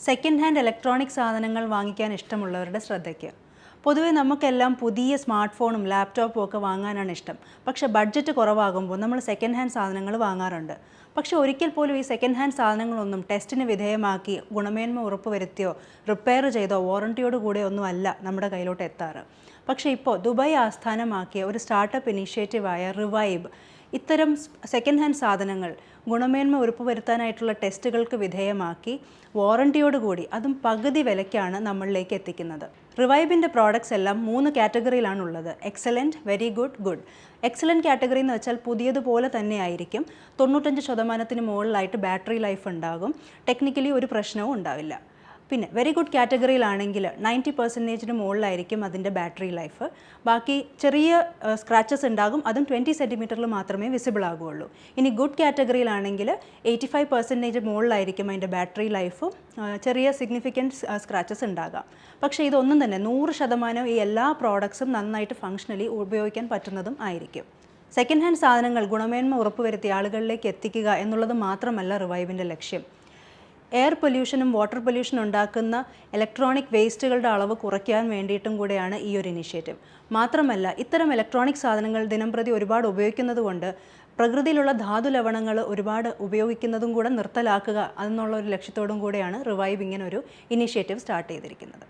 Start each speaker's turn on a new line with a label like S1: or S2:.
S1: Second hand electronic സാധനങ്ങൾ വാങ്ങിക്കാൻ ഇഷ്ടമുള്ളവരുടെ ശ്രദ്ധയ്ക്ക്. പൊതുവേ നമുക്കെല്ലാം പുതിയ സ്മാർട്ട് ഫോണും ലാപ്ടോപ്പും ഒക്കെ വാങ്ങാനാണ് ഇഷ്ടം. പക്ഷേ ബഡ്ജറ്റ് കുറവാകുമ്പോൾ നമ്മൾ സെക്കൻഡ് ഹാൻഡ് സാധനങ്ങൾ വാങ്ങാറുണ്ട്. പക്ഷേ ഒരിക്കൽ പോലും ഈ സെക്കൻഡ് ഹാൻഡ് സാധനങ്ങളൊന്നും ടെസ്റ്റിന് വിധേയമാക്കി ഗുണമേന്മ ഉറപ്പുവരുത്തിയോ റിപ്പയർ ചെയ്തോ വാറണ്ടിയോട് കൂടെ ഒന്നും അല്ല നമ്മുടെ കയ്യിലോട്ട് എത്താറ്. പക്ഷേ ഇപ്പോൾ ദുബായ് ആസ്ഥാനമാക്കിയ ഒരു സ്റ്റാർട്ടപ്പ് ഇനീഷ്യേറ്റീവായ റിവൈബ് ഇത്തരം സെക്കൻഡ് ഹാൻഡ് സാധനങ്ങൾ ഗുണമേന്മ ഉറപ്പുവരുത്താനായിട്ടുള്ള ടെസ്റ്റുകൾക്ക് വിധേയമാക്കി വാറണ്ടിയോടുകൂടി അതും പകുതി വിലയ്ക്കാണ് നമ്മളിലേക്ക് എത്തിക്കുന്നത്. റിവൈബിൻ്റെ പ്രോഡക്ട്സ് എല്ലാം 3 കാറ്റഗറിയിലാണുള്ളത്: excellent, very good, good. Excellent category എന്ന് വെച്ചാൽ പുതിയതുപോലെ തന്നെ ആയിരിക്കും. 95% മുകളിലായിട്ട് ബാറ്ററി ലൈഫ് ഉണ്ടാകും. ടെക്നിക്കലി ഒരു പ്രശ്നവും ഉണ്ടാവില്ല. പിന്നെ വെരി ഗുഡ് കാറ്റഗറിയിലാണെങ്കിൽ 90% മുകളിലായിരിക്കും അതിൻ്റെ ബാറ്ററി ലൈഫ്. ബാക്കി ചെറിയ സ്ക്രാച്ചസ് ഉണ്ടാകും, അതും 20 സെൻറ്റിമീറ്ററിൽ മാത്രമേ വിസിബിൾ ആകുകയുള്ളൂ. ഇനി ഗുഡ് കാറ്റഗറിയിലാണെങ്കിൽ 85% മുകളിലായിരിക്കും അതിൻ്റെ ബാറ്ററി ലൈഫും. ചെറിയ സിഗ്നിഫിക്കൻറ്റ് സ്ക്രാച്ചസ് ഉണ്ടാകാം. പക്ഷേ ഇതൊന്നും തന്നെ 100% ഈ എല്ലാ പ്രോഡക്ട്സും നന്നായിട്ട് ഫങ്ഷണലി ഉപയോഗിക്കാൻ പറ്റുന്നതും ആയിരിക്കും. സെക്കൻഡ് ഹാൻഡ് സാധനങ്ങൾ ഗുണമേന്മ ഉറപ്പുവരുത്തി ആളുകളിലേക്ക് എത്തിക്കുക എന്നുള്ളത് മാത്രമല്ല റിവൈബിൻ്റെ ലക്ഷ്യം. എയർ പൊല്യൂഷനും വാട്ടർ പൊല്യൂഷനും ഉണ്ടാക്കുന്ന ഇലക്ട്രോണിക് വേസ്റ്റുകളുടെ അളവ് കുറയ്ക്കാൻ വേണ്ടിയിട്ടും കൂടെയാണ് ഈ ഒരു ഇനിഷ്യേറ്റീവ്. മാത്രമല്ല ഇത്തരം ഇലക്ട്രോണിക് സാധനങ്ങൾ ദിനംപ്രതി ഒരുപാട് ഉപയോഗിക്കുന്നത് കൊണ്ട് പ്രകൃതിയിലുള്ള ധാതു ലവണങ്ങൾ ഒരുപാട് ഉപയോഗിക്കുന്നതും കൂടെ നിർത്തലാക്കുക എന്നുള്ള ഒരു ലക്ഷ്യത്തോടും കൂടെയാണ് റിവൈബ് ഇങ്ങനെ ഒരു ഇനിഷ്യേറ്റീവ് സ്റ്റാർട്ട് ചെയ്തിരിക്കുന്നത്.